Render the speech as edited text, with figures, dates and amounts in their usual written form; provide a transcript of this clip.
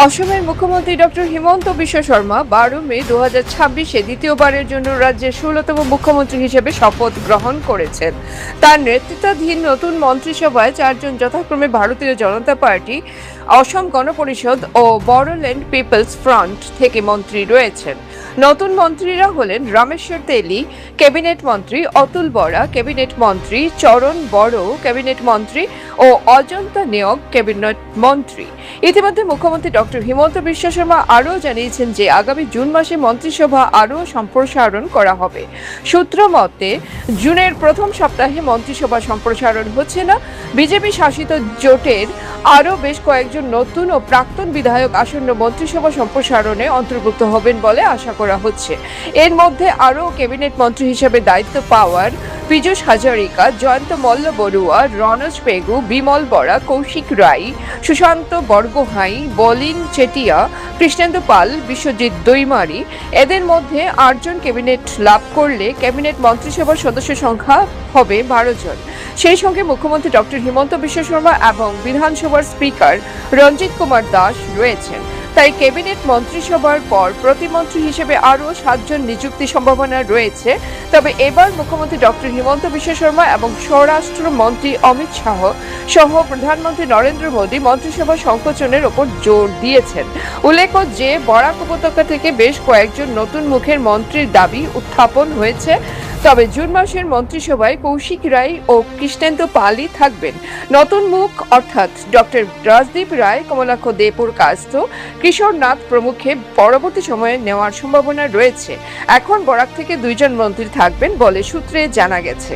অসমের মুখ্যমন্ত্রী ডক্টর হিমন্ত বিশ্ব শর্মা 12 মে 2026-এ দ্বিতীয়বারের জন্য রাজ্যের 16তম মুখ্যমন্ত্রী হিসেবে শপথ গ্রহণ করেছেন। তার নেতৃত্বাধীন নতুন মন্ত্রিসভায় 4 জন যথাক্রমে ভারতীয় জনতা পার্টি, অসম গণ পরিষদ ও বড়োল্যান্ড পিপলস ফ্রন্ট থেকে মন্ত্রী রয়েছেন। নতুন মন্ত্রীরা হলেন রামেশ্বর তেলি ক্যাবিনেট মন্ত্রী, অতুল বরা ক্যাবিনেট মন্ত্রী, চরণ বড়ো ক্যাবিনেট মন্ত্রী ও অজন্তা নেওগ ক্যাবিনেট মন্ত্রী। ইতিমধ্যে মুখ্যমন্ত্রী ডক্টর হিমন্ত বিশ্ব শর্মা আরও জানিয়েছেন যে আগামী জুন মাসে মন্ত্রিসভা আরও সম্প্রসারণ করা হবে। সূত্র মতে জুনের প্রথম সপ্তাহে মন্ত্রিসভা সম্প্রসারণ হচ্ছে না। বিজেপি শাসিত জোটের আরও বেশ কয়েকজন নতুন ও প্রাক্তন বিধায়ক আসন্ন মন্ত্রিসভা সম্প্রসারণে অন্তর্ভুক্ত হবেন বলে আশা করা হচ্ছে। এর মধ্যে আরও ক্যাবিনেট মন্ত্রী হিসেবে দায়িত্ব পাওয়ার পীযূষ হাজারিকা, জয়ন্ত মল্ল বড়ুয়া, রণজ পেগু, বিমল বরা, কৌশিক রায়, সুশান্ত বরগোহাঁই, বলিন চেটিয়া, কৃষ্ণেন্দু পাল, বিশ্বজিৎ দৈমারি, এদের মধ্যে 8 জন ক্যাবিনেট লাভ করলে ক্যাবিনেট মন্ত্রিসভার সদস্য সংখ্যা হবে 12 জন। সেই সঙ্গে মুখ্যমন্ত্রী ডক্টর হিমন্ত বিশ্ব শর্মা এবং বিধানসভার স্পিকার রঞ্জিত কুমার দাস রয়েছেন। তাই ক্যাবিনেট মন্ত্রিসভার পর প্রতিমন্ত্রী হিসেবে আরও 7 জন নিযুক্তির সম্ভাবনা রয়েছে। তবে এবার মুখ্যমন্ত্রী ডক্টর হিমন্ত বিশ্ব শর্মা এবং স্বরাষ্ট্র মন্ত্রী অমিত শাহ সহ প্রধানমন্ত্রী নরেন্দ্র মোদী মন্ত্রিসভা সংকোচনের ওপর জোর দিয়েছেন। উল্লেখ্য যে বরাক উপত্যকা থেকে বেশ কয়েকজন নতুন মুখের মন্ত্রীর দাবি উত্থাপন হয়েছে। তবে জুন মাসের মন্ত্রিসভায় কৌশিক রায় ও কৃষ্ণেন্দু পালই থাকবেন। নতুন মুখ অর্থাৎ ডক্টর রাজদীপ রায়, কমলাক্ষ দে পুরকায়স্থ, কিশোর নাথ প্রমুখে পরবর্তী সময়ে নেওয়ার সম্ভাবনা রয়েছে। এখন বরাক থেকে 2 জন মন্ত্রী থাকবেন বলে সূত্রে জানা গেছে।